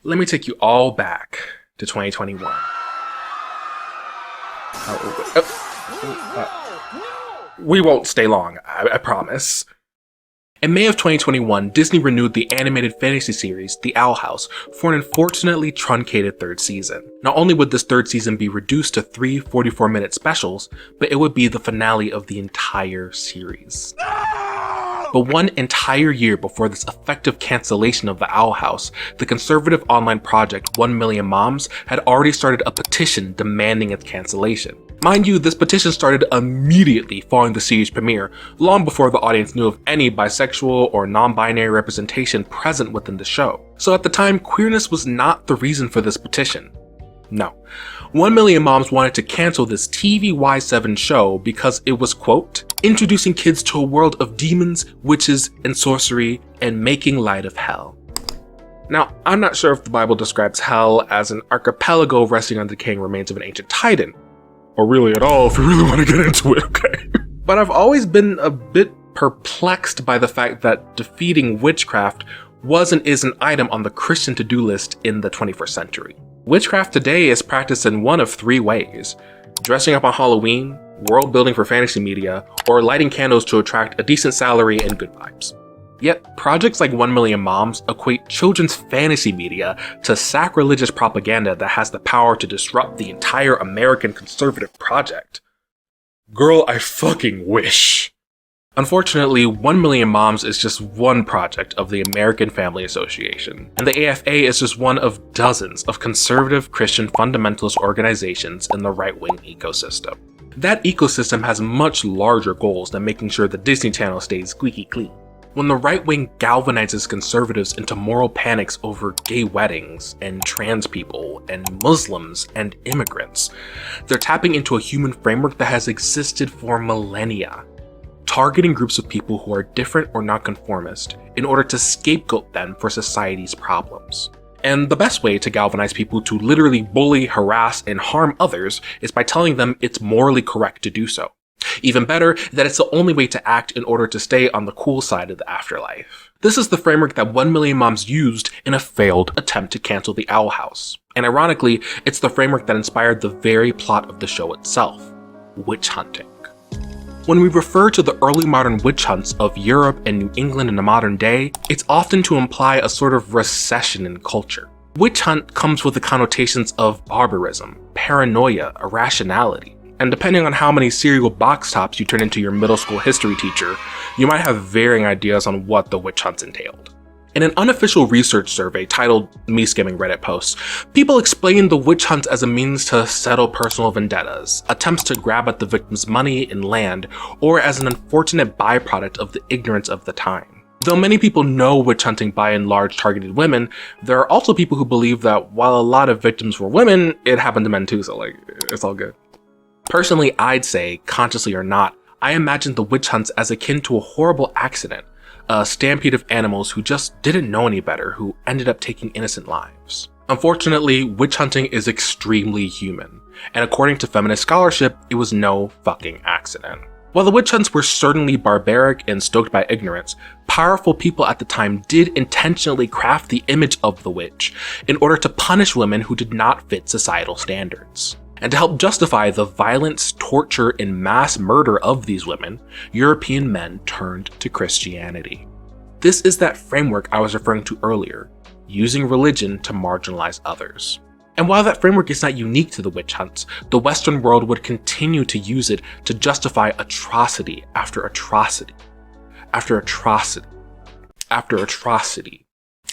Let me take you all back to 2021. We won't stay long, I promise. In May of 2021, Disney renewed the animated fantasy series, The Owl House, for an unfortunately truncated third season. Not only would this third season be reduced to 3 44-minute specials, but it would be the finale of the entire series. But one entire year before this effective cancellation of The Owl House, the conservative online project 1 Million Moms had already started a petition demanding its cancellation. Mind you, this petition started immediately following the series premiere, long before the audience knew of any bisexual or non-binary representation present within the show. So at the time, queerness was not the reason for this petition. No. 1 Million Moms wanted to cancel this TVY7 show because it was, quote, introducing kids to a world of demons, witches, and sorcery, and making light of hell. Now, I'm not sure if the Bible describes hell as an archipelago resting on the decaying remains of an ancient titan, or really at all if you really want to get into it, okay? But I've always been a bit perplexed by the fact that defeating witchcraft was and is an item on the Christian to-do list in the 21st century. Witchcraft today is practiced in one of 3 ways: dressing up on Halloween, world building for fantasy media, or lighting candles to attract a decent salary and good vibes. Yet, projects like 1 Million Moms equate children's fantasy media to sacrilegious propaganda that has the power to disrupt the entire American conservative project. Girl, I fucking wish. Unfortunately, 1 Million Moms is just one project of the American Family Association, and the AFA is just one of dozens of conservative Christian fundamentalist organizations in the right-wing ecosystem. That ecosystem has much larger goals than making sure the Disney Channel stays squeaky clean. When the right wing galvanizes conservatives into moral panics over gay weddings, and trans people, and Muslims, and immigrants, they're tapping into a human framework that has existed for millennia, targeting groups of people who are different or nonconformist in order to scapegoat them for society's problems. And the best way to galvanize people to literally bully, harass, and harm others is by telling them it's morally correct to do so. Even better, that it's the only way to act in order to stay on the cool side of the afterlife. This is the framework that 1 Million Moms used in a failed attempt to cancel The Owl House. And ironically, it's the framework that inspired the very plot of the show itself: witch hunting. When we refer to the early modern witch hunts of Europe and New England in the modern day, it's often to imply a sort of recession in culture. Witch hunt comes with the connotations of barbarism, paranoia, irrationality. And depending on how many cereal box tops you turn into your middle school history teacher, you might have varying ideas on what the witch hunts entailed. In an unofficial research survey titled Me Skimming Reddit Posts, people explained the witch hunts as a means to settle personal vendettas, attempts to grab at the victim's money and land, or as an unfortunate byproduct of the ignorance of the time. Though many people know witch hunting by and large targeted women, there are also people who believe that while a lot of victims were women, it happened to men too, so it's all good. Personally, I'd say, consciously or not, I imagine the witch hunts as akin to a horrible accident, a stampede of animals who just didn't know any better, who ended up taking innocent lives. Unfortunately, witch hunting is extremely human, and according to feminist scholarship, it was no fucking accident. While the witch hunts were certainly barbaric and stoked by ignorance, powerful people at the time did intentionally craft the image of the witch in order to punish women who did not fit societal standards. And to help justify the violence, torture, and mass murder of these women, European men turned to Christianity. This is that framework I was referring to earlier, using religion to marginalize others. And while that framework is not unique to the witch hunts, the Western world would continue to use it to justify atrocity after atrocity, after atrocity, after atrocity,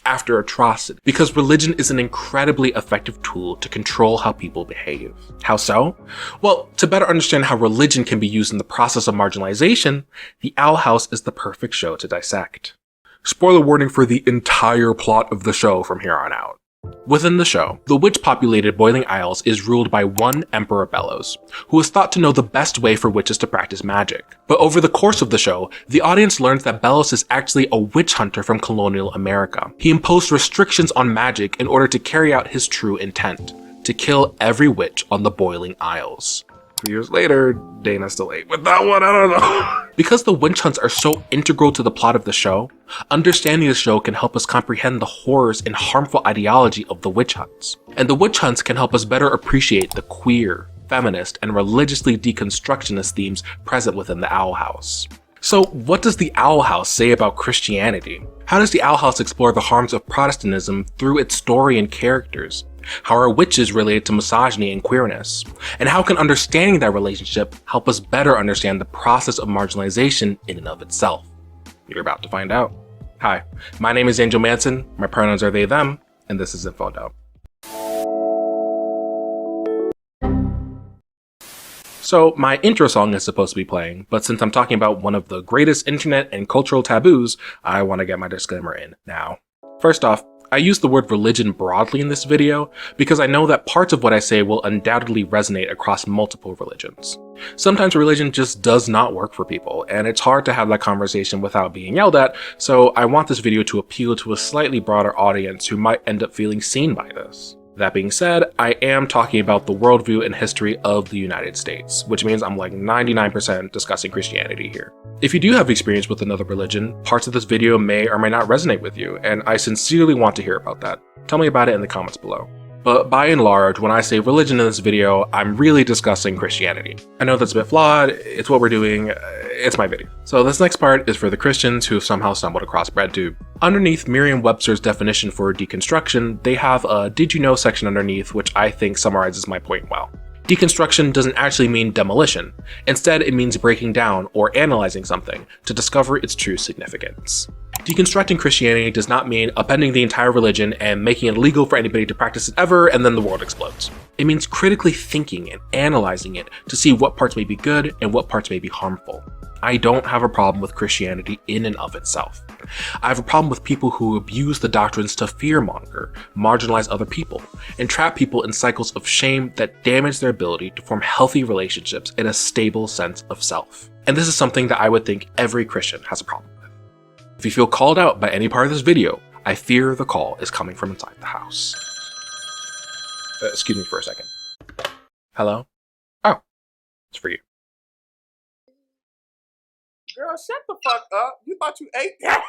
after atrocity, because religion is an incredibly effective tool to control how people behave. How so? Well, to better understand how religion can be used in the process of marginalization, The Owl House is the perfect show to dissect. Spoiler warning for the entire plot of the show from here on out. Within the show, the witch-populated Boiling Isles is ruled by one Emperor Bellows, who is thought to know the best way for witches to practice magic. But over the course of the show, the audience learns that Bellows is actually a witch hunter from colonial America. He imposed restrictions on magic in order to carry out his true intent: to kill every witch on the Boiling Isles. Years later, Dana still ate with that one, I don't know. Because the witch hunts are so integral to the plot of the show, understanding the show can help us comprehend the horrors and harmful ideology of the witch hunts. And the witch hunts can help us better appreciate the queer, feminist, and religiously deconstructionist themes present within the Owl House. So what does the Owl House say about Christianity? How does the Owl House explore the harms of Protestantism through its story and characters? How are witches related to misogyny and queerness? And how can understanding that relationship help us better understand the process of marginalization in and of itself? You're about to find out. Hi, my name is Angel Manson, my pronouns are they, them, and this is Infodump. So my intro song is supposed to be playing, but since I'm talking about one of the greatest internet and cultural taboos, I want to get my disclaimer in now. First off, I use the word religion broadly in this video because I know that parts of what I say will undoubtedly resonate across multiple religions. Sometimes religion just does not work for people, and it's hard to have that conversation without being yelled at, so I want this video to appeal to a slightly broader audience who might end up feeling seen by this. That being said, I am talking about the worldview and history of the United States, which means I'm like 99% discussing Christianity here. If you do have experience with another religion, parts of this video may or may not resonate with you, and I sincerely want to hear about that. Tell me about it in the comments below. But by and large, when I say religion in this video, I'm really discussing Christianity. I know that's a bit flawed, it's what we're doing, it's my video. So this next part is for the Christians who have somehow stumbled across BreadTube. Underneath Merriam-Webster's definition for deconstruction, they have a did you know section underneath, which I think summarizes my point well. Deconstruction doesn't actually mean demolition. Instead, it means breaking down or analyzing something to discover its true significance. Deconstructing Christianity does not mean upending the entire religion and making it illegal for anybody to practice it ever and then the world explodes. It means critically thinking and analyzing it to see what parts may be good and what parts may be harmful. I don't have a problem with Christianity in and of itself. I have a problem with people who abuse the doctrines to fearmonger, marginalize other people, and trap people in cycles of shame that damage their ability to form healthy relationships and a stable sense of self. And this is something that I would think every Christian has a problem with. If you feel called out by any part of this video, I fear the call is coming from inside the house. Excuse me for a second. Hello? Oh, it's for you. Girl, shut the fuck up. You thought you ate that?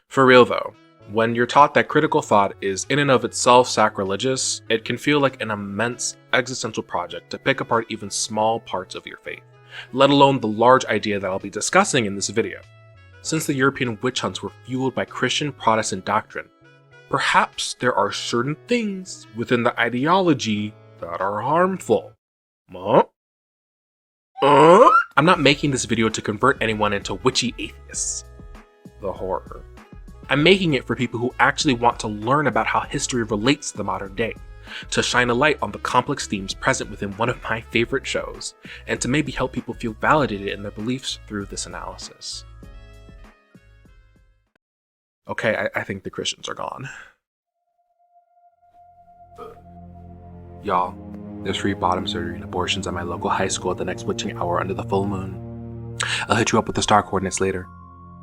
For real though, when you're taught that critical thought is in and of itself sacrilegious, it can feel like an immense existential project to pick apart even small parts of your faith, let alone the large idea that I'll be discussing in this video. Since the European witch hunts were fueled by Christian Protestant doctrine, perhaps there are certain things within the ideology that are harmful. I'm not making this video to convert anyone into witchy atheists. The horror. I'm making it for people who actually want to learn about how history relates to the modern day, to shine a light on the complex themes present within one of my favorite shows, and to maybe help people feel validated in their beliefs through this analysis. Okay, I think the Christians are gone. Y'all, there's free bottom surgery and abortions at my local high school at the next witching hour under the full moon. I'll hit you up with the star coordinates later.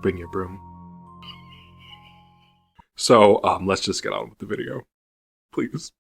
Bring your broom. So, let's just get on with the video. Please.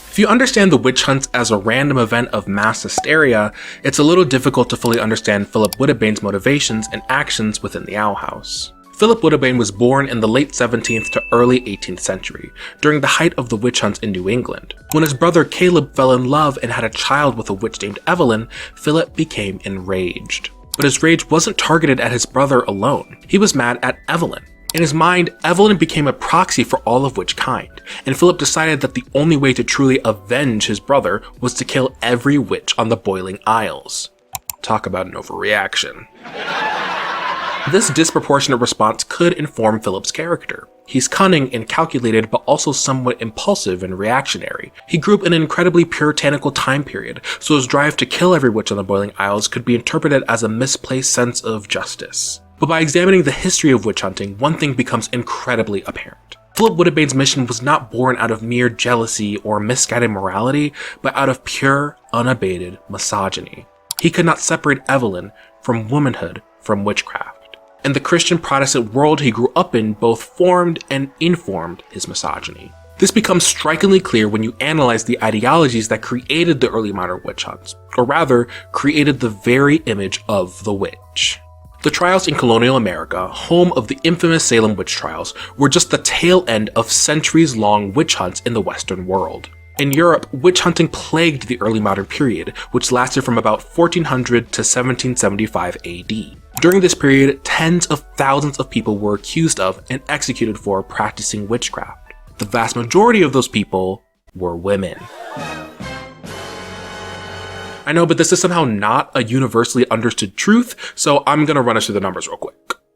If you understand the witch hunts as a random event of mass hysteria, it's a little difficult to fully understand Philip Woodbane's motivations and actions within the Owl House. Philip Woodbane was born in the late 17th to early 18th century, during the height of the witch hunts in New England. When his brother Caleb fell in love and had a child with a witch named Evelyn, Philip became enraged. But his rage wasn't targeted at his brother alone. He was mad at Evelyn. In his mind, Evelyn became a proxy for all of witchkind, and Philip decided that the only way to truly avenge his brother was to kill every witch on the Boiling Isles. Talk about an overreaction. This disproportionate response could inform Philip's character. He's cunning and calculated, but also somewhat impulsive and reactionary. He grew up in an incredibly puritanical time period, so his drive to kill every witch on the Boiling Isles could be interpreted as a misplaced sense of justice. But by examining the history of witch hunting, one thing becomes incredibly apparent. Philip Woodbane's mission was not born out of mere jealousy or misguided morality, but out of pure, unabated misogyny. He could not separate Evelyn from womanhood from witchcraft. And the Christian Protestant world he grew up in both formed and informed his misogyny. This becomes strikingly clear when you analyze the ideologies that created the early modern witch hunts, or rather, created the very image of the witch. The trials in colonial America, home of the infamous Salem witch trials, were just the tail end of centuries-long witch hunts in the Western world. In Europe, witch hunting plagued the early modern period, which lasted from about 1400 to 1775 AD. During this period, tens of thousands of people were accused of and executed for practicing witchcraft. The vast majority of those people were women. I know, but this is somehow not a universally understood truth, so I'm gonna run us through the numbers real quick.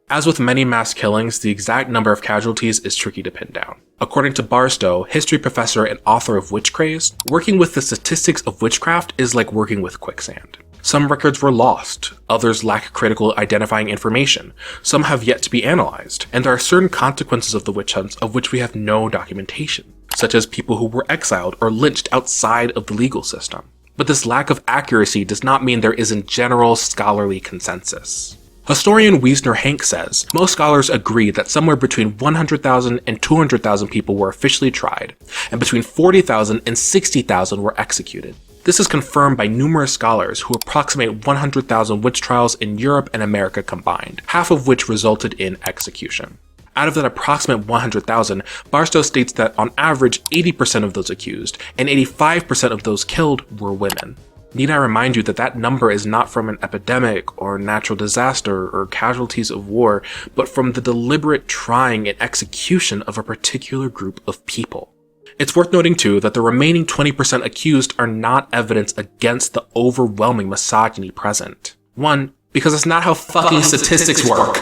As with many mass killings, the exact number of casualties is tricky to pin down. According to Barstow, history professor and author of Witch Craze, working with the statistics of witchcraft is like working with quicksand. Some records were lost, others lack critical identifying information, some have yet to be analyzed, and there are certain consequences of the witch hunts of which we have no documentation, such as people who were exiled or lynched outside of the legal system. But this lack of accuracy does not mean there isn't general scholarly consensus. Historian Wiesner Hank says, most scholars agree that somewhere between 100,000 and 200,000 people were officially tried, and between 40,000 and 60,000 were executed. This is confirmed by numerous scholars who approximate 100,000 witch trials in Europe and America combined, half of which resulted in execution. Out of that approximate 100,000, Barstow states that on average 80% of those accused and 85% of those killed were women. Need I remind you that that number is not from an epidemic or natural disaster or casualties of war, but from the deliberate trying and execution of a particular group of people. It's worth noting too that the remaining 20% accused are not evidence against the overwhelming misogyny present. 1, because it's not how fucking statistics work.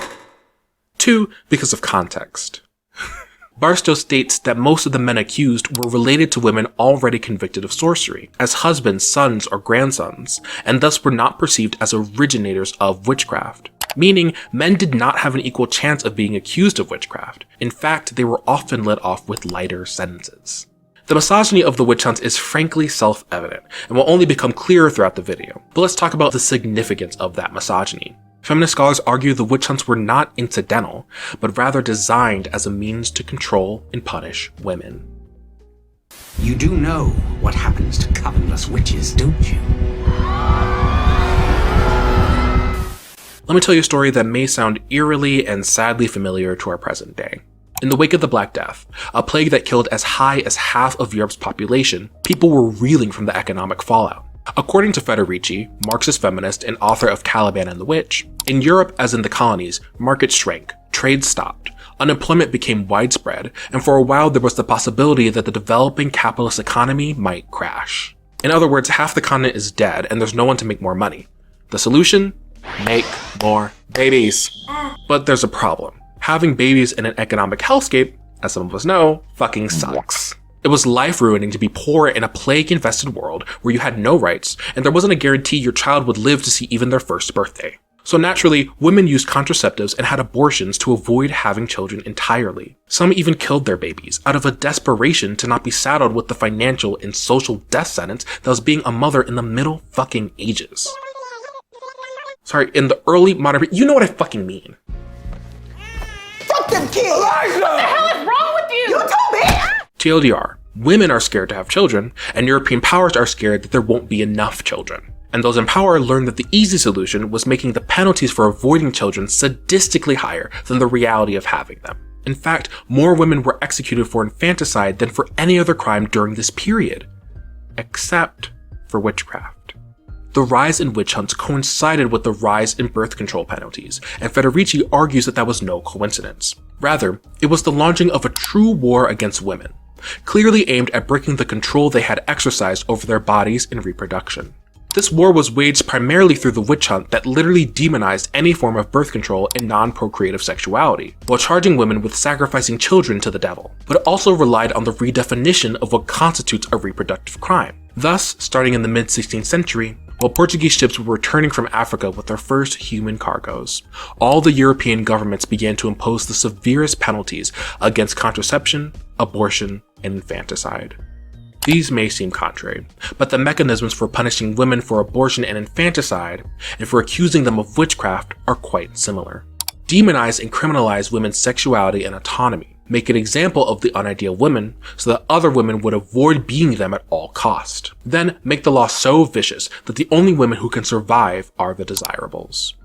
2, because of context. Barstow states that most of the men accused were related to women already convicted of sorcery, as husbands, sons, or grandsons, and thus were not perceived as originators of witchcraft. Meaning, men did not have an equal chance of being accused of witchcraft. In fact, they were often let off with lighter sentences. The misogyny of the witch hunts is frankly self-evident, and will only become clearer throughout the video. But let's talk about the significance of that misogyny. Feminist scholars argue the witch hunts were not incidental, but rather designed as a means to control and punish women. You do know what happens to covenantless witches, don't you? Let me tell you a story that may sound eerily and sadly familiar to our present day. In the wake of the Black Death, a plague that killed as high as half of Europe's population, people were reeling from the economic fallout. According to Federici, Marxist feminist and author of Caliban and the Witch, in Europe as in the colonies, markets shrank, trade stopped, unemployment became widespread, and for a while there was the possibility that the developing capitalist economy might crash. In other words, half the continent is dead and there's no one to make more money. The solution? Make more babies. But there's a problem. Having babies in an economic hellscape, as some of us know, fucking sucks. It was life-ruining to be poor in a plague-infested world where you had no rights, and there wasn't a guarantee your child would live to see even their first birthday. So naturally, women used contraceptives and had abortions to avoid having children entirely. Some even killed their babies, out of a desperation to not be saddled with the financial and social death sentence that was being a mother in the Middle fucking Ages. Sorry, in the early modern... You know what I fucking mean. Fuck them kids! Elijah! What the hell is wrong with you? You told me! TLDR, women are scared to have children, and European powers are scared that there won't be enough children. And those in power learned that the easy solution was making the penalties for avoiding children sadistically higher than the reality of having them. In fact, more women were executed for infanticide than for any other crime during this period. Except for witchcraft. The rise in witch hunts coincided with the rise in birth control penalties, and Federici argues that that was no coincidence. Rather, it was the launching of a true war against women, clearly aimed at breaking the control they had exercised over their bodies and reproduction. This war was waged primarily through the witch hunt that literally demonized any form of birth control and non-procreative sexuality, while charging women with sacrificing children to the devil, but it also relied on the redefinition of what constitutes a reproductive crime. Thus, starting in the mid-16th century, while Portuguese ships were returning from Africa with their first human cargoes, all the European governments began to impose the severest penalties against contraception, abortion, and infanticide. These may seem contrary, but the mechanisms for punishing women for abortion and infanticide, and for accusing them of witchcraft, are quite similar. Demonize and criminalize women's sexuality and autonomy, make an example of the unideal women so that other women would avoid being them at all cost. Then make the law so vicious that the only women who can survive are the desirables.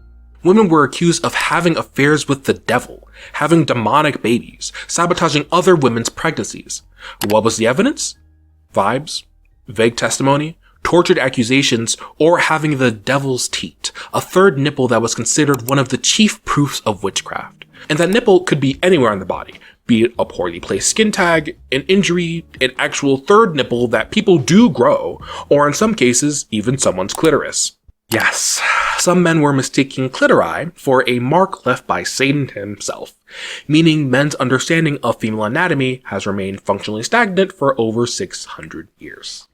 Women were accused of having affairs with the devil, having demonic babies, sabotaging other women's pregnancies. What was the evidence? Vibes, vague testimony, tortured accusations, or having the devil's teat, a third nipple that was considered one of the chief proofs of witchcraft. And that nipple could be anywhere on the body, be it a poorly placed skin tag, an injury, an actual third nipple that people do grow, or in some cases, even someone's clitoris. Yes, some men were mistaking clitori for a mark left by Satan himself, meaning men's understanding of female anatomy has remained functionally stagnant for over 600 years.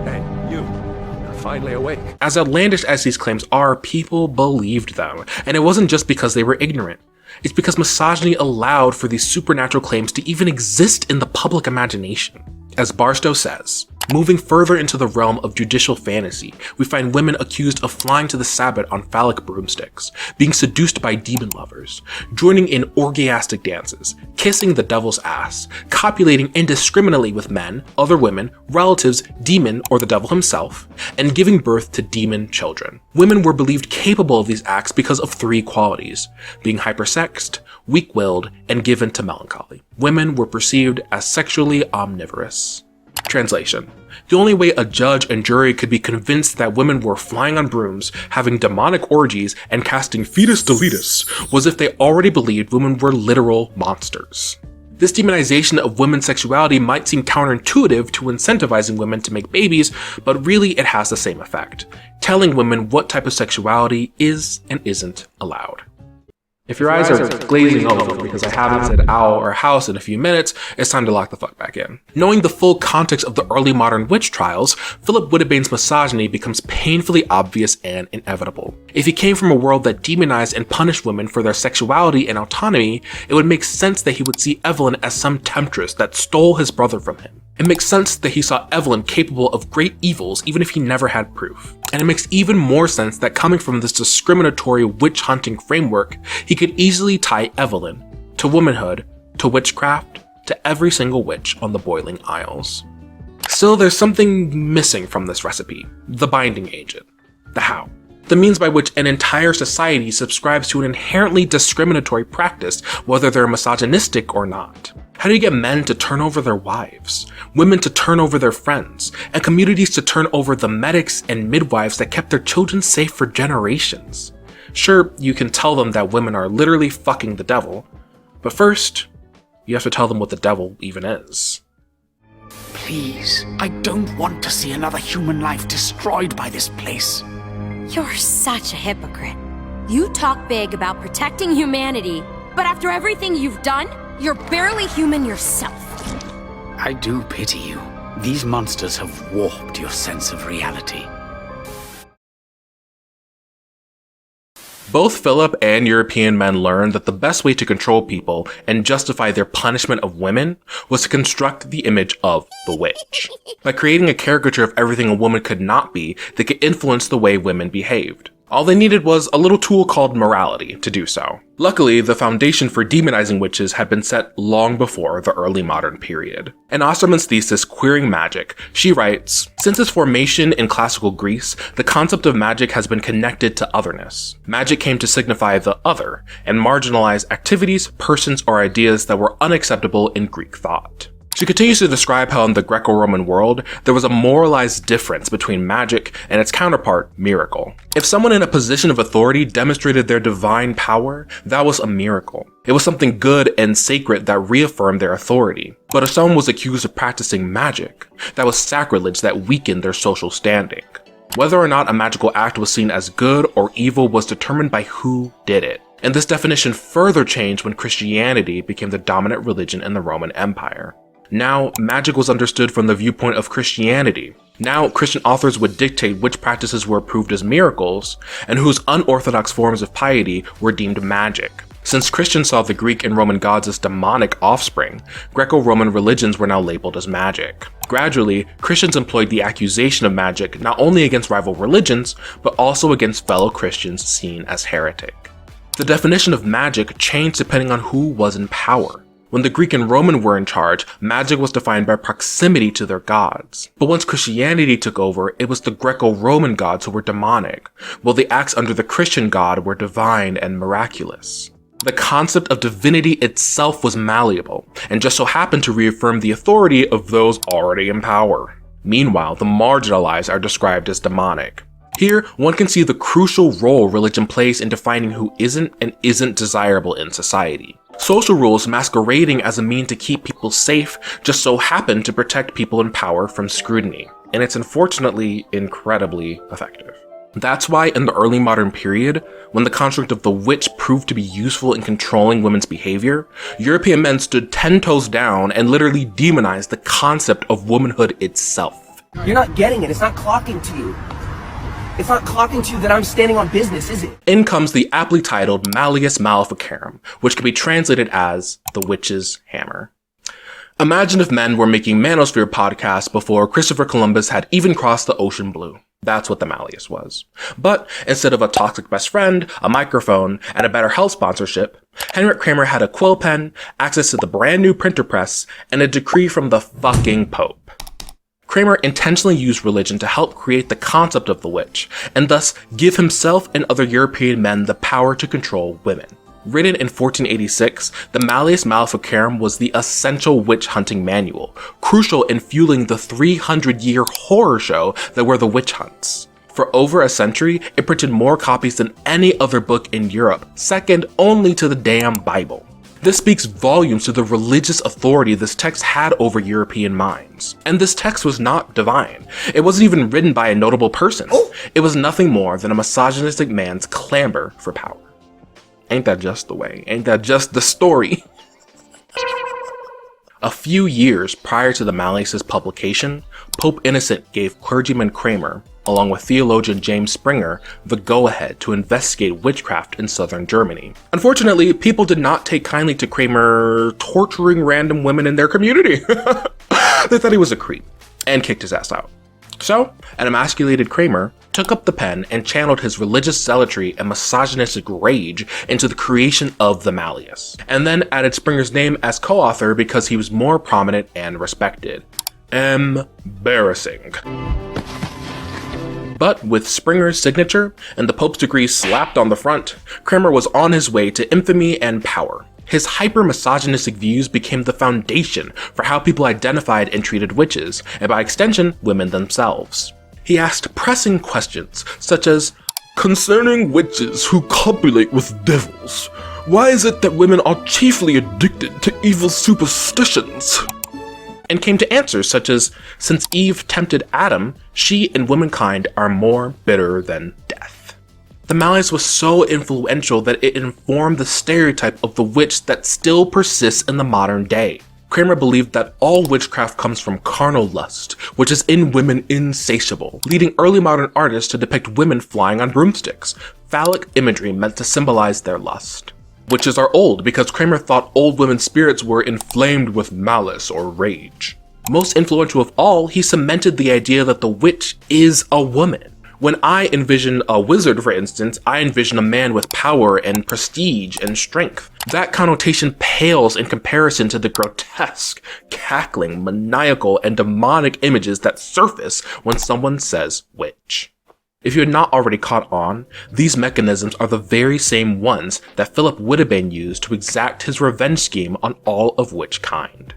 Hey, you're finally awake. As outlandish as these claims are, people believed them, and it wasn't just because they were ignorant. It's because misogyny allowed for these supernatural claims to even exist in the public imagination. As Barstow says, moving further into the realm of judicial fantasy, we find women accused of flying to the Sabbath on phallic broomsticks, being seduced by demon lovers, joining in orgiastic dances, kissing the devil's ass, copulating indiscriminately with men, other women, relatives, demon, or the devil himself, and giving birth to demon children. Women were believed capable of these acts because of three qualities: being hypersexed, weak-willed, and given to melancholy. Women were perceived as sexually omnivorous. Translation: the only way a judge and jury could be convinced that women were flying on brooms, having demonic orgies, and casting fetus deletus was if they already believed women were literal monsters. This demonization of women's sexuality might seem counterintuitive to incentivizing women to make babies, but really it has the same effect, telling women what type of sexuality is and isn't allowed. If your eyes are glazing over because I haven't said owl or house in a few minutes, it's time to lock the fuck back in. Knowing the full context of the early modern witch trials, Philip Wittebaine's misogyny becomes painfully obvious and inevitable. If he came from a world that demonized and punished women for their sexuality and autonomy, it would make sense that he would see Evelyn as some temptress that stole his brother from him. It makes sense that he saw Evelyn capable of great evils even if he never had proof. And it makes even more sense that coming from this discriminatory witch-hunting framework, he could easily tie Evelyn to womanhood, to witchcraft, to every single witch on the Boiling Isles. Still, there's something missing from this recipe: the binding agent, the how. The means by which an entire society subscribes to an inherently discriminatory practice, whether they're misogynistic or not. How do you get men to turn over their wives, women to turn over their friends, and communities to turn over the medics and midwives that kept their children safe for generations? Sure, you can tell them that women are literally fucking the devil, but first, you have to tell them what the devil even is. Please, I don't want to see another human life destroyed by this place. You're such a hypocrite. You talk big about protecting humanity, but after everything you've done, you're barely human yourself. I do pity you. These monsters have warped your sense of reality. Both Philip and European men learned that the best way to control people and justify their punishment of women was to construct the image of the witch. By creating a caricature of everything a woman could not be, they could influence the way women behaved. All they needed was a little tool called morality to do so. Luckily, the foundation for demonizing witches had been set long before the early modern period. In Osterman's thesis, Queering Magic, she writes, "Since its formation in classical Greece, the concept of magic has been connected to otherness. Magic came to signify the other, and marginalize activities, persons, or ideas that were unacceptable in Greek thought." She continues to describe how in the Greco-Roman world, there was a moralized difference between magic and its counterpart, miracle. If someone in a position of authority demonstrated their divine power, that was a miracle. It was something good and sacred that reaffirmed their authority. But if someone was accused of practicing magic, that was sacrilege that weakened their social standing. Whether or not a magical act was seen as good or evil was determined by who did it. And this definition further changed when Christianity became the dominant religion in the Roman Empire. Now, magic was understood from the viewpoint of Christianity. Now, Christian authors would dictate which practices were approved as miracles, and whose unorthodox forms of piety were deemed magic. Since Christians saw the Greek and Roman gods as demonic offspring, Greco-Roman religions were now labeled as magic. Gradually, Christians employed the accusation of magic not only against rival religions, but also against fellow Christians seen as heretic. The definition of magic changed depending on who was in power. When the Greek and Roman were in charge, magic was defined by proximity to their gods. But once Christianity took over, it was the Greco-Roman gods who were demonic, while the acts under the Christian god were divine and miraculous. The concept of divinity itself was malleable, and just so happened to reaffirm the authority of those already in power. Meanwhile, the marginalized are described as demonic. Here, one can see the crucial role religion plays in defining who isn't and isn't desirable in society. Social rules masquerading as a mean to keep people safe just so happen to protect people in power from scrutiny, and it's unfortunately incredibly effective. That's why in the early modern period, when the construct of the witch proved to be useful in controlling women's behavior, European men stood 10 toes down and literally demonized the concept of womanhood itself. You're not getting it, it's not clocking to you. It's not clocking to you that I'm standing on business, is it? In comes the aptly titled Malleus Maleficarum, which can be translated as the witch's hammer. Imagine if men were making manosphere podcasts before Christopher Columbus had even crossed the ocean blue. That's what the Malleus was. But instead of a toxic best friend, a microphone, and a better health sponsorship, Henrik Kramer had a quill pen, access to the brand new printer press, and a decree from the fucking Pope. Kramer intentionally used religion to help create the concept of the witch, and thus give himself and other European men the power to control women. Written in 1486, the Malleus Maleficarum was the essential witch hunting manual, crucial in fueling the 300-year horror show that were the witch hunts. For over a century, it printed more copies than any other book in Europe, second only to the damn Bible. This speaks volumes to the religious authority this text had over European minds. And this text was not divine. It wasn't even written by a notable person. It was nothing more than a misogynistic man's clamor for power. Ain't that just the way? Ain't that just the story? A few years prior to the Malleus's publication, Pope Innocent gave clergyman Kramer, along with theologian James Springer, the go-ahead to investigate witchcraft in southern Germany. Unfortunately, people did not take kindly to Kramer torturing random women in their community. They thought he was a creep, and kicked his ass out. So, an emasculated Kramer took up the pen and channeled his religious zealotry and misogynistic rage into the creation of the Malleus, and then added Springer's name as co-author because he was more prominent and respected. Embarrassing. But with Springer's signature and the Pope's degree slapped on the front, Kramer was on his way to infamy and power. His hyper-misogynistic views became the foundation for how people identified and treated witches, and by extension, women themselves. He asked pressing questions, such as, "Concerning witches who copulate with devils, why is it that women are chiefly addicted to evil superstitions?" And came to answers such as, since Eve tempted Adam, she and womankind are more bitter than death. The Malleus was so influential that it informed the stereotype of the witch that still persists in the modern day. Kramer believed that all witchcraft comes from carnal lust, which is in women insatiable, leading early modern artists to depict women flying on broomsticks, phallic imagery meant to symbolize their lust. Witches are old because Kramer thought old women's spirits were inflamed with malice or rage. Most influential of all, he cemented the idea that the witch is a woman. When I envision a wizard, for instance, I envision a man with power and prestige and strength. That connotation pales in comparison to the grotesque, cackling, maniacal, and demonic images that surface when someone says witch. If you had not already caught on, these mechanisms are the very same ones that Philip Wittebane used to exact his revenge scheme on all of witch kind.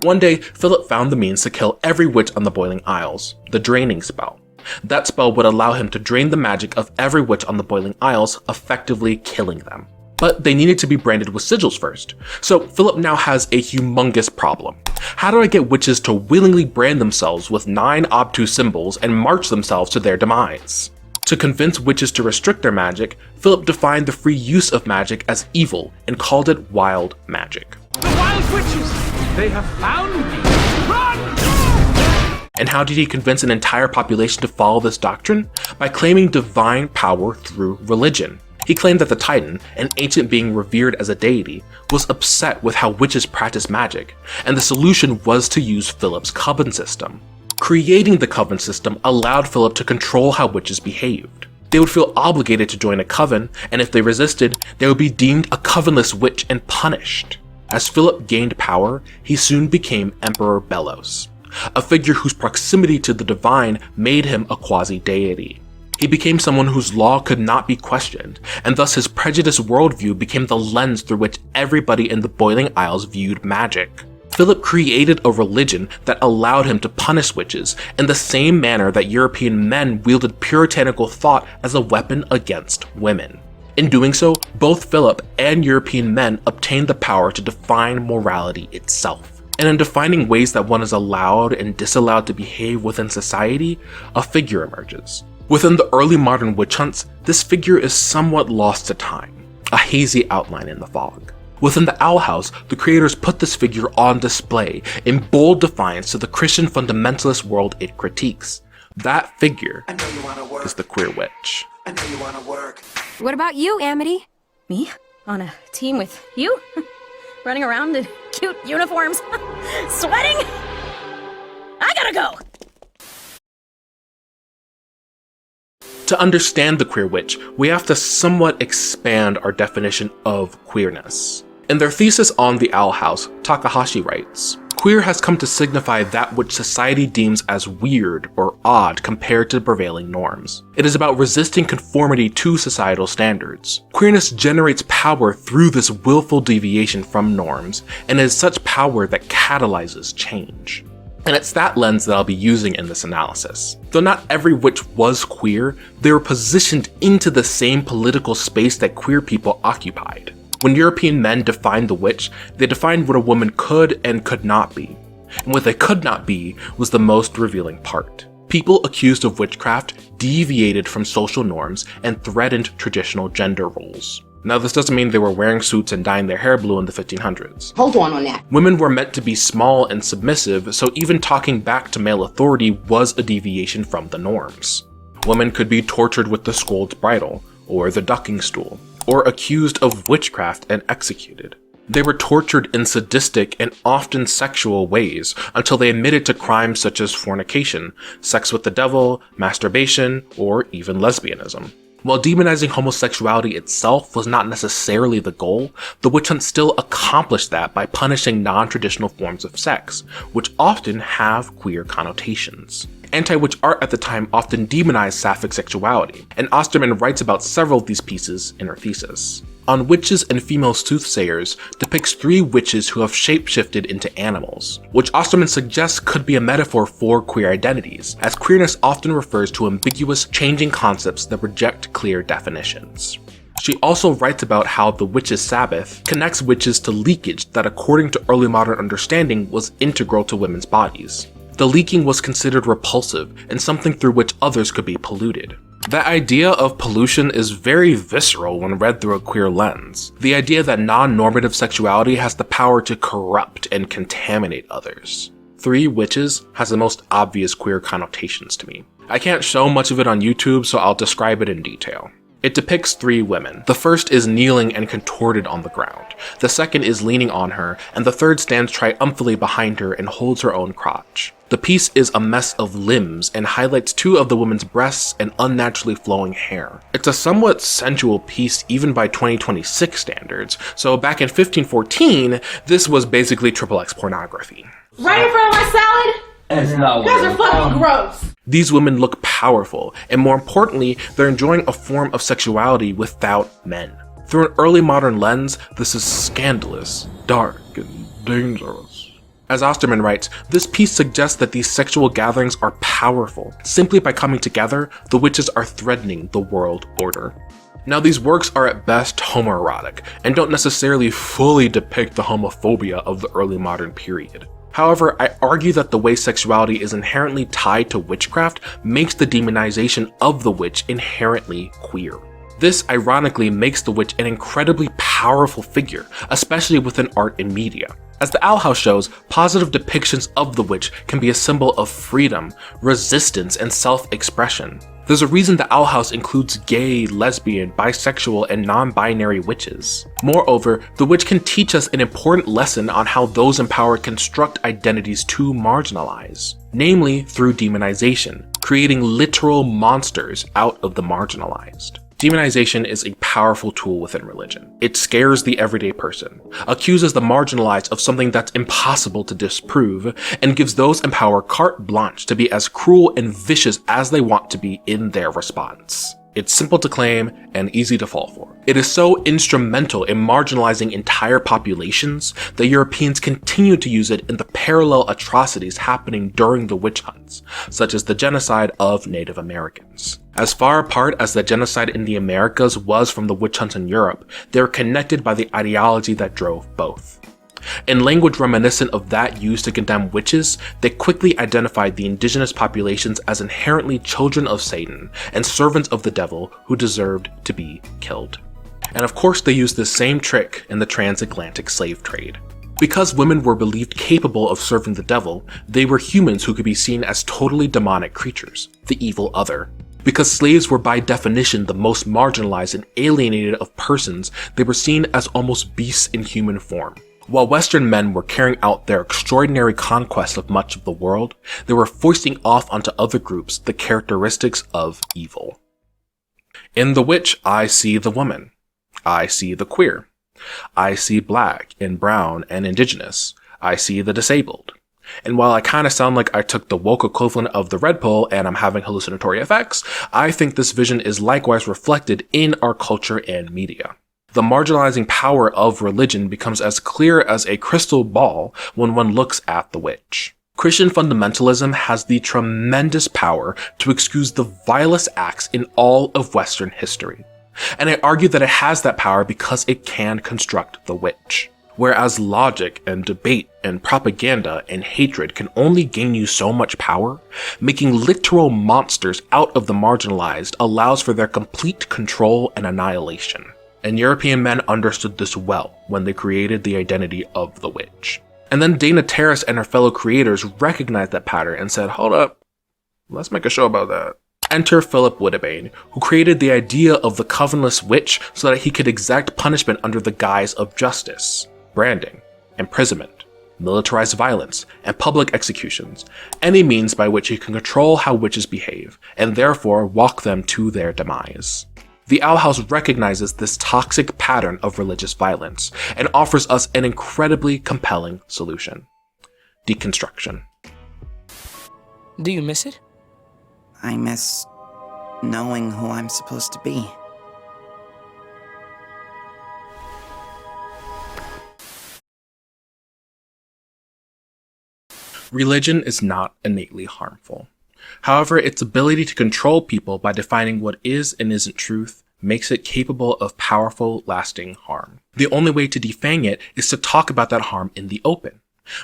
One day, Philip found the means to kill every witch on the Boiling Isles, the draining spell. That spell would allow him to drain the magic of every witch on the Boiling Isles, effectively killing them. But they needed to be branded with sigils first, so Philip now has a humongous problem. How do I get witches to willingly brand themselves with 9 obtuse symbols and march themselves to their demise? To convince witches to restrict their magic, Philip defined the free use of magic as evil and called it wild magic. The wild witches! They have found me! Run! And how did he convince an entire population to follow this doctrine? By claiming divine power through religion. He claimed that the Titan, an ancient being revered as a deity, was upset with how witches practice magic, and the solution was to use Philip's coven system. Creating the coven system allowed Philip to control how witches behaved. They would feel obligated to join a coven, and if they resisted, they would be deemed a covenless witch and punished. As Philip gained power, he soon became Emperor Bellos, a figure whose proximity to the divine made him a quasi-deity. He became someone whose law could not be questioned, and thus his prejudiced worldview became the lens through which everybody in the Boiling Isles viewed magic. Philip created a religion that allowed him to punish witches in the same manner that European men wielded puritanical thought as a weapon against women. In doing so, both Philip and European men obtained the power to define morality itself. And in defining ways that one is allowed and disallowed to behave within society, a figure emerges. Within the early modern witch hunts, this figure is somewhat lost to time, a hazy outline in the fog. Within the Owl House, the creators put this figure on display in bold defiance to the Christian fundamentalist world it critiques. That figure is the queer witch. What about you, Amity? Me? On a team with you? Running around in cute uniforms? Sweating? I gotta go! To understand the queer witch, we have to somewhat expand our definition of queerness. In their thesis on the Owl House, Takahashi writes, "Queer has come to signify that which society deems as weird or odd compared to prevailing norms. It is about resisting conformity to societal standards. Queerness generates power through this willful deviation from norms, and is such power that catalyzes change." And it's that lens that I'll be using in this analysis. Though not every witch was queer, they were positioned into the same political space that queer people occupied. When European men defined the witch, they defined what a woman could and could not be. And what they could not be was the most revealing part. People accused of witchcraft deviated from social norms and threatened traditional gender roles. Now, this doesn't mean they were wearing suits and dyeing their hair blue in the 1500s. Hold on that. Women were meant to be small and submissive, so even talking back to male authority was a deviation from the norms. Women could be tortured with the scold's bridle, or the ducking stool, or accused of witchcraft and executed. They were tortured in sadistic and often sexual ways until they admitted to crimes such as fornication, sex with the devil, masturbation, or even lesbianism. While demonizing homosexuality itself was not necessarily the goal, the witch hunt still accomplished that by punishing non-traditional forms of sex, which often have queer connotations. Anti-witch art at the time often demonized sapphic sexuality, and Osterman writes about several of these pieces in her thesis. On Witches and Female Soothsayers depicts 3 witches who have shapeshifted into animals, which Osterman suggests could be a metaphor for queer identities, as queerness often refers to ambiguous, changing concepts that reject clear definitions. She also writes about how the witch's Sabbath connects witches to leakage that, according to early modern understanding, was integral to women's bodies. The leaking was considered repulsive and something through which others could be polluted. That idea of pollution is very visceral when read through a queer lens. The idea that non-normative sexuality has the power to corrupt and contaminate others. 3 Witches has the most obvious queer connotations to me. I can't show much of it on YouTube, so I'll describe it in detail. It depicts 3 women. The first is kneeling and contorted on the ground. The second is leaning on her, and the third stands triumphantly behind her and holds her own crotch. The piece is a mess of limbs and highlights 2 of the woman's breasts and unnaturally flowing hair. It's a somewhat sensual piece even by 2026 standards, so back in 1514, this was basically XXX pornography. Right in front of my salad? That's not You guys are fucking gross. These women look powerful, and more importantly, they're enjoying a form of sexuality without men. Through an early modern lens, this is scandalous, dark, and dangerous. As Osterman writes, this piece suggests that these sexual gatherings are powerful. Simply by coming together, the witches are threatening the world order. Now, these works are at best homoerotic, and don't necessarily fully depict the homophobia of the early modern period. However, I argue that the way sexuality is inherently tied to witchcraft makes the demonization of the witch inherently queer. This ironically makes the witch an incredibly powerful figure, especially within art and media. As the Owl House shows, positive depictions of the witch can be a symbol of freedom, resistance, and self-expression. There's a reason the Owl House includes gay, lesbian, bisexual, and non-binary witches. Moreover, the witch can teach us an important lesson on how those in power construct identities to marginalize, namely through demonization, creating literal monsters out of the marginalized. Demonization is a powerful tool within religion. It scares the everyday person, accuses the marginalized of something that's impossible to disprove, and gives those in power carte blanche to be as cruel and vicious as they want to be in their response. It's simple to claim and easy to fall for. It is so instrumental in marginalizing entire populations that Europeans continue to use it in the parallel atrocities happening during the witch hunts, such as the genocide of Native Americans. As far apart as the genocide in the Americas was from the witch hunts in Europe, they are connected by the ideology that drove both. In language reminiscent of that used to condemn witches, they quickly identified the indigenous populations as inherently children of Satan and servants of the devil who deserved to be killed. And of course they used this same trick in the transatlantic slave trade. Because women were believed capable of serving the devil, they were humans who could be seen as totally demonic creatures, the evil other. Because slaves were by definition the most marginalized and alienated of persons, they were seen as almost beasts in human form. While Western men were carrying out their extraordinary conquest of much of the world, they were foisting off onto other groups the characteristics of evil. In the witch, I see the woman. I see the queer. I see black and brown and indigenous. I see the disabled. And while I kind of sound like I took the woke equivalent of the Red Pill and I'm having hallucinatory effects, I think this vision is likewise reflected in our culture and media. The marginalizing power of religion becomes as clear as a crystal ball when one looks at the witch. Christian fundamentalism has the tremendous power to excuse the vilest acts in all of Western history. And I argue that it has that power because it can construct the witch. Whereas logic and debate and propaganda and hatred can only gain you so much power, making literal monsters out of the marginalized allows for their complete control and annihilation. And European men understood this well when they created the identity of the witch. And then Dana Terrace and her fellow creators recognized that pattern and said, hold up, let's make a show about that. Enter Philip Woodbine, who created the idea of the covenantless witch so that he could exact punishment under the guise of justice, branding, imprisonment, militarized violence, and public executions, any means by which he can control how witches behave, and therefore walk them to their demise. The Owl House recognizes this toxic pattern of religious violence and offers us an incredibly compelling solution: deconstruction. Do you miss it? I miss knowing who I'm supposed to be. Religion is not innately harmful. However, its ability to control people by defining what is and isn't truth makes it capable of powerful, lasting harm. The only way to defang it is to talk about that harm in the open.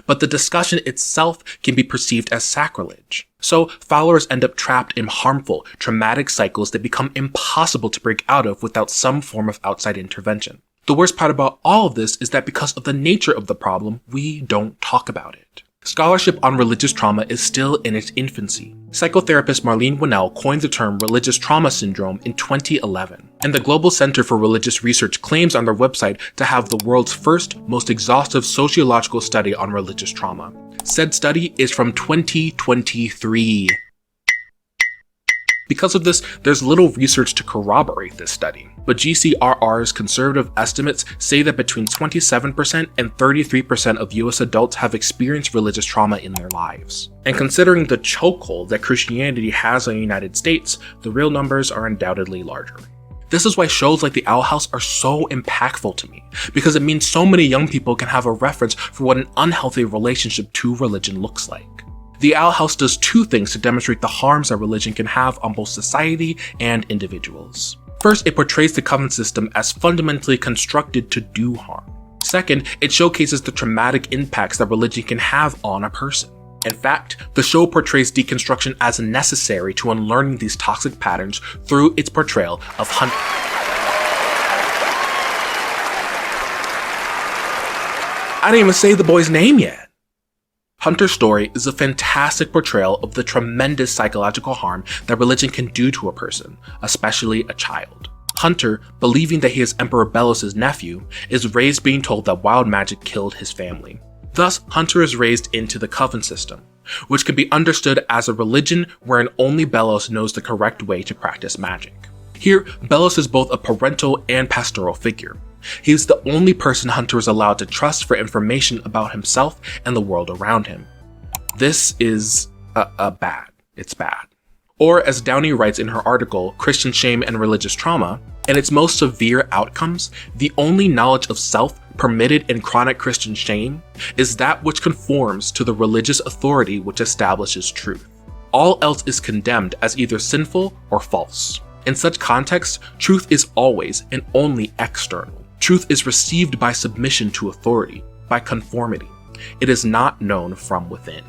But the discussion itself can be perceived as sacrilege. So followers end up trapped in harmful, traumatic cycles that become impossible to break out of without some form of outside intervention. The worst part about all of this is that because of the nature of the problem, we don't talk about it. Scholarship on religious trauma is still in its infancy. Psychotherapist Marlene Winnell coined the term religious trauma syndrome in 2011, and the Global Center for Religious Research claims on their website to have the world's first, most exhaustive sociological study on religious trauma. Said study is from 2023. Because of this, there's little research to corroborate this study, but GCRR's conservative estimates say that between 27% and 33% of US adults have experienced religious trauma in their lives. And considering the chokehold that Christianity has on the United States, the real numbers are undoubtedly larger. This is why shows like the Owl House are so impactful to me, because it means so many young people can have a reference for what an unhealthy relationship to religion looks like. The Owl House does two things to demonstrate the harms that religion can have on both society and individuals. First, it portrays the covenant system as fundamentally constructed to do harm. Second, it showcases the traumatic impacts that religion can have on a person. In fact, the show portrays deconstruction as necessary to unlearning these toxic patterns through its portrayal of Hunter. I didn't even say the boy's name yet. Hunter's story is a fantastic portrayal of the tremendous psychological harm that religion can do to a person, especially a child. Hunter, believing that he is Emperor Bellows' nephew, is raised being told that wild magic killed his family. Thus, Hunter is raised into the Coven system, which can be understood as a religion wherein only Bellows knows the correct way to practice magic. Here, Bellows is both a parental and pastoral figure. He is the only person Hunter is allowed to trust for information about himself and the world around him. This is bad. It's bad. Or as Downey writes in her article, Christian Shame and Religious Trauma, in its most severe outcomes, the only knowledge of self permitted in chronic Christian shame is that which conforms to the religious authority which establishes truth. All else is condemned as either sinful or false. In such contexts, truth is always and only external. Truth is received by submission to authority, by conformity. It is not known from within.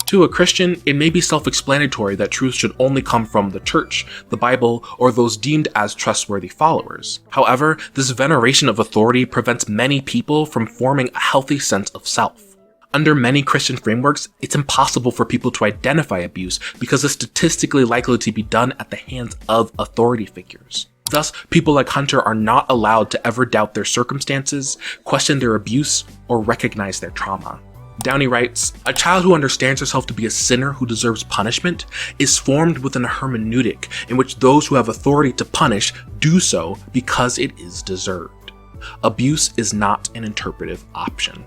To a Christian, it may be self-explanatory that truth should only come from the church, the Bible, or those deemed as trustworthy followers. However, this veneration of authority prevents many people from forming a healthy sense of self. Under many Christian frameworks, it's impossible for people to identify abuse because it's statistically likely to be done at the hands of authority figures. Thus, people like Hunter are not allowed to ever doubt their circumstances, question their abuse, or recognize their trauma. Downey writes, "A child who understands herself to be a sinner who deserves punishment is formed within a hermeneutic in which those who have authority to punish do so because it is deserved. Abuse is not an interpretive option."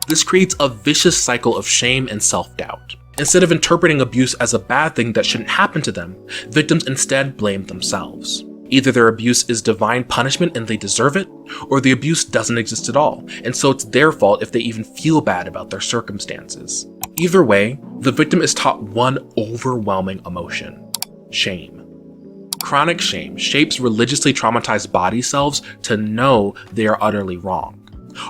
This creates a vicious cycle of shame and self-doubt. Instead of interpreting abuse as a bad thing that shouldn't happen to them, victims instead blame themselves. Either their abuse is divine punishment and they deserve it, or the abuse doesn't exist at all, and so it's their fault if they even feel bad about their circumstances. Either way, the victim is taught one overwhelming emotion: shame. Chronic shame shapes religiously traumatized body selves to know they are utterly wrong.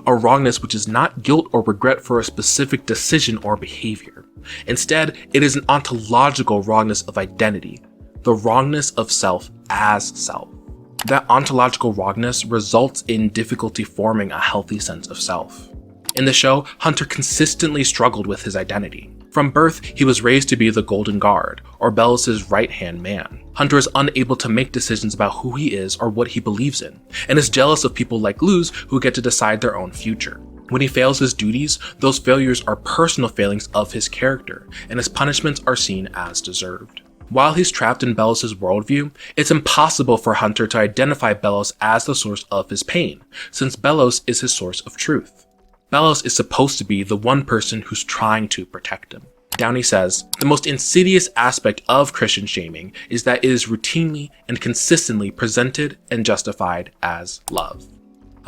A wrongness which is not guilt or regret for a specific decision or behavior. Instead, it is an ontological wrongness of identity, the wrongness of self as self. That ontological wrongness results in difficulty forming a healthy sense of self. In the show, Hunter consistently struggled with his identity. From birth, he was raised to be the Golden Guard, or Bellows' right-hand man. Hunter is unable to make decisions about who he is or what he believes in, and is jealous of people like Luz who get to decide their own future. When he fails his duties, those failures are personal failings of his character, and his punishments are seen as deserved. While he's trapped in Bellows' worldview, it's impossible for Hunter to identify Bellows as the source of his pain, since Bellows is his source of truth. Bellows is supposed to be the one person who's trying to protect him. Downey says, "The most insidious aspect of Christian shaming is that it is routinely and consistently presented and justified as love."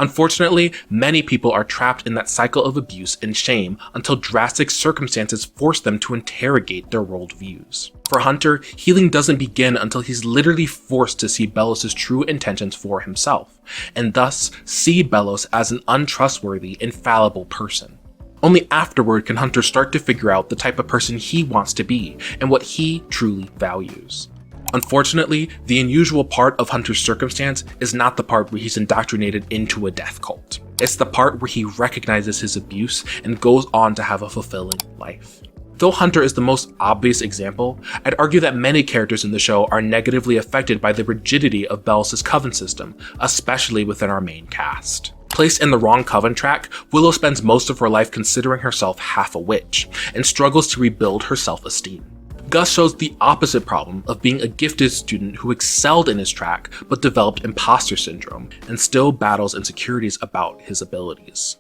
Unfortunately, many people are trapped in that cycle of abuse and shame until drastic circumstances force them to interrogate their worldviews. For Hunter, healing doesn't begin until he's literally forced to see Bellows' true intentions for himself, and thus see Bellows as an untrustworthy, infallible person. Only afterward can Hunter start to figure out the type of person he wants to be and what he truly values. Unfortunately, the unusual part of Hunter's circumstance is not the part where he's indoctrinated into a death cult. It's the part where he recognizes his abuse and goes on to have a fulfilling life. Though Hunter is the most obvious example, I'd argue that many characters in the show are negatively affected by the rigidity of Bellows' coven system, especially within our main cast. Placed in the wrong coven track, Willow spends most of her life considering herself half a witch, and struggles to rebuild her self-esteem. Gus shows the opposite problem of being a gifted student who excelled in his track but developed imposter syndrome and still battles insecurities about his abilities.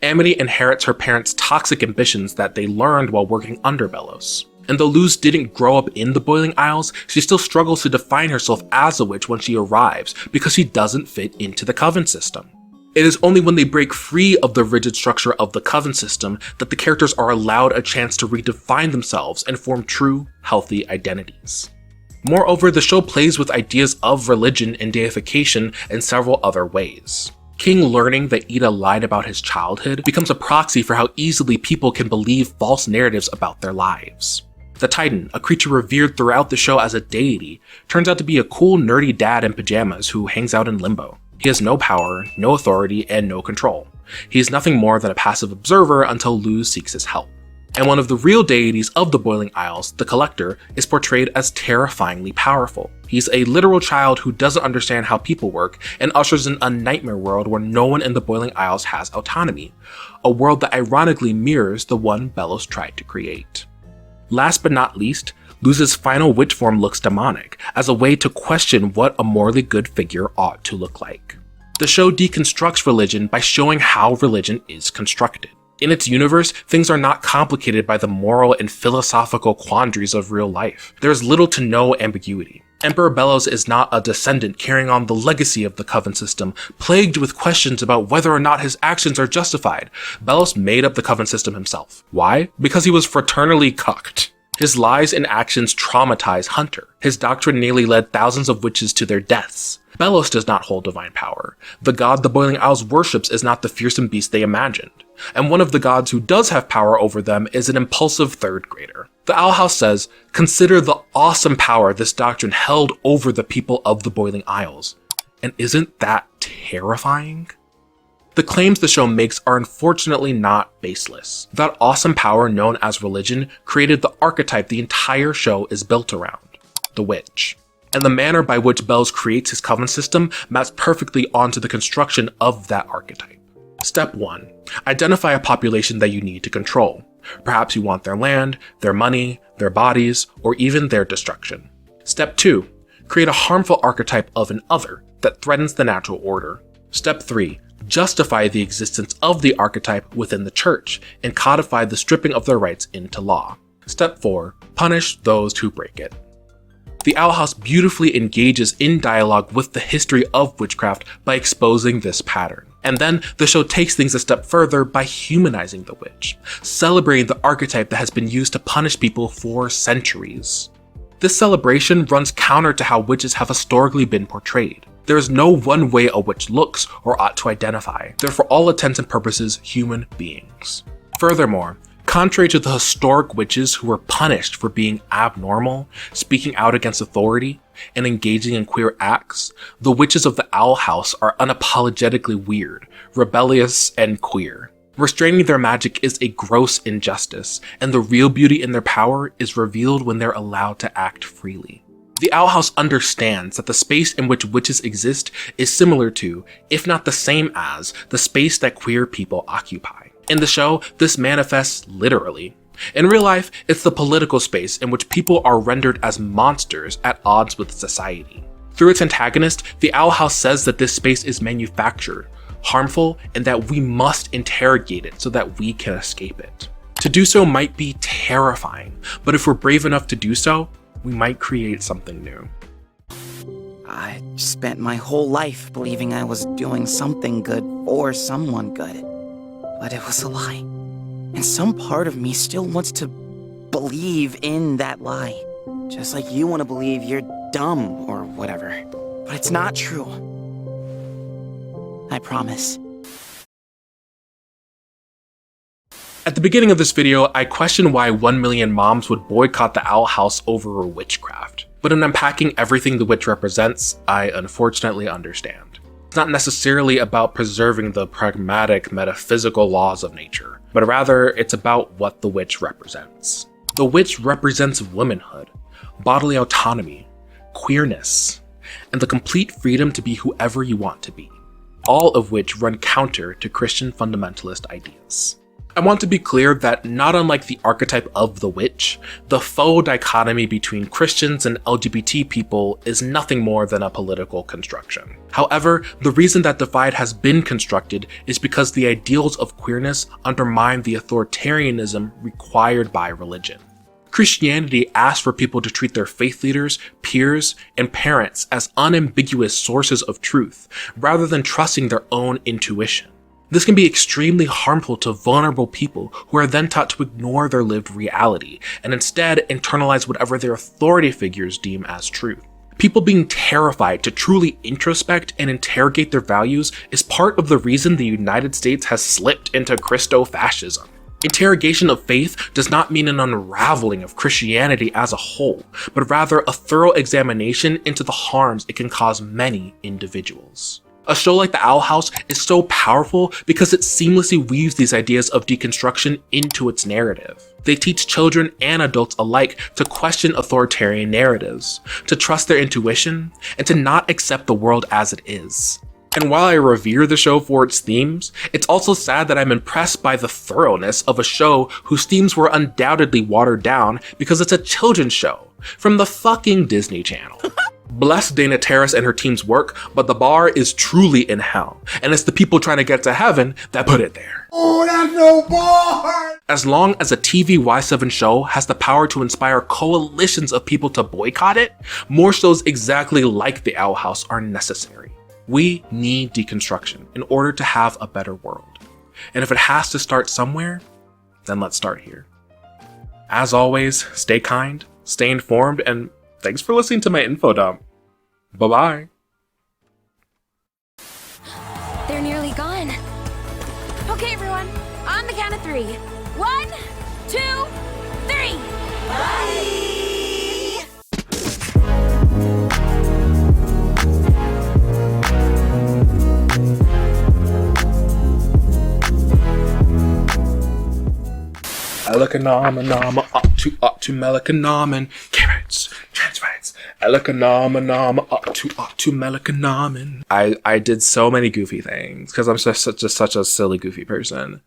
Amity inherits her parents' toxic ambitions that they learned while working under Bellows. And though Luz didn't grow up in the Boiling Isles, she still struggles to define herself as a witch when she arrives because she doesn't fit into the coven system. It is only when they break free of the rigid structure of the coven system that the characters are allowed a chance to redefine themselves and form true, healthy identities. Moreover, the show plays with ideas of religion and deification in several other ways. King, learning that Ida lied about his childhood, becomes a proxy for how easily people can believe false narratives about their lives. The Titan, a creature revered throughout the show as a deity, turns out to be a cool nerdy dad in pajamas who hangs out in limbo. He has no power, no authority, and no control. He is nothing more than a passive observer until Luz seeks his help. And one of the real deities of the Boiling Isles, the Collector, is portrayed as terrifyingly powerful. He's a literal child who doesn't understand how people work and ushers in a nightmare world where no one in the Boiling Isles has autonomy, a world that ironically mirrors the one Belos tried to create. Last but not least, Luz's final witch form looks demonic, as a way to question what a morally good figure ought to look like. The show deconstructs religion by showing how religion is constructed. In its universe, things are not complicated by the moral and philosophical quandaries of real life. There is little to no ambiguity. Emperor Belos is not a descendant carrying on the legacy of the Coven system, plagued with questions about whether or not his actions are justified. Belos made up the Coven system himself. Why? Because he was fraternally cucked. His lies and actions traumatize Hunter. His doctrine nearly led thousands of witches to their deaths. Belos does not hold divine power. The god the Boiling Isles worships is not the fearsome beast they imagined. And one of the gods who does have power over them is an impulsive third grader. The Owl House says, "Consider the awesome power this doctrine held over the people of the Boiling Isles." And isn't that terrifying? The claims the show makes are unfortunately not baseless. That awesome power known as religion created the archetype the entire show is built around, the witch. And the manner by which Belos creates his Coven system maps perfectly onto the construction of that archetype. Step 1. Identify a population that you need to control. Perhaps you want their land, their money, their bodies, or even their destruction. Step 2. Create a harmful archetype of an other that threatens the natural order. Step 3. Justify the existence of the archetype within the church and codify the stripping of their rights into law. Step 4. Punish those who break it. The Owl House beautifully engages in dialogue with the history of witchcraft by exposing this pattern. And then the show takes things a step further by humanizing the witch, celebrating the archetype that has been used to punish people for centuries. This celebration runs counter to how witches have historically been portrayed. There is no one way a witch looks or ought to identify. They're for all intents and purposes human beings. Furthermore, contrary to the historic witches who were punished for being abnormal, speaking out against authority, and engaging in queer acts, the witches of the Owl House are unapologetically weird, rebellious, and queer. Restraining their magic is a gross injustice, and the real beauty in their power is revealed when they're allowed to act freely. The Owl House understands that the space in which witches exist is similar to, if not the same as, the space that queer people occupy. In the show, this manifests literally. In real life, it's the political space in which people are rendered as monsters at odds with society. Through its antagonist, the Owl House says that this space is manufactured, harmful, and that we must interrogate it so that we can escape it. To do so might be terrifying, but if we're brave enough to do so, we might create something new. I spent my whole life believing I was doing something good for someone good. But it was a lie. And some part of me still wants to believe in that lie. Just like you want to believe you're dumb or whatever. But it's not true. I promise. At the beginning of this video, I questioned why 1 million moms would boycott the Owl House over witchcraft. But in unpacking everything the witch represents, I unfortunately understand. It's not necessarily about preserving the pragmatic, metaphysical laws of nature, but rather it's about what the witch represents. The witch represents womanhood, bodily autonomy, queerness, and the complete freedom to be whoever you want to be, all of which run counter to Christian fundamentalist ideas. I want to be clear that not unlike the archetype of the witch, the faux dichotomy between Christians and LGBT people is nothing more than a political construction. However, the reason that divide has been constructed is because the ideals of queerness undermine the authoritarianism required by religion. Christianity asks for people to treat their faith leaders, peers, and parents as unambiguous sources of truth, rather than trusting their own intuition. This can be extremely harmful to vulnerable people who are then taught to ignore their lived reality and instead internalize whatever their authority figures deem as truth. People being terrified to truly introspect and interrogate their values is part of the reason the United States has slipped into Christo-fascism. Interrogation of faith does not mean an unraveling of Christianity as a whole, but rather a thorough examination into the harms it can cause many individuals. A show like The Owl House is so powerful because it seamlessly weaves these ideas of deconstruction into its narrative. They teach children and adults alike to question authoritarian narratives, to trust their intuition, and to not accept the world as it is. And while I revere the show for its themes, it's also sad that I'm impressed by the thoroughness of a show whose themes were undoubtedly watered down because it's a children's show from the fucking Disney Channel. Bless Dana Terrace and her team's work, but the bar is truly in hell, and it's the people trying to get to heaven that put it there. Oh, that's no bar! As long as a TV Y7 show has the power to inspire coalitions of people to boycott it, more shows exactly like The Owl House are necessary. We need deconstruction in order to have a better world. And if it has to start somewhere, then let's start here. As always, stay kind, stay informed, and thanks for listening to my infodump. Bye-bye. They're nearly gone. Okay, everyone, on the count of 3. 1, 2, 3. Bye! Elikanama up to Melikanamen, carrots, trans rights. Elikanama up to Melikanamen. I did so many goofy things because I'm just such a silly goofy person.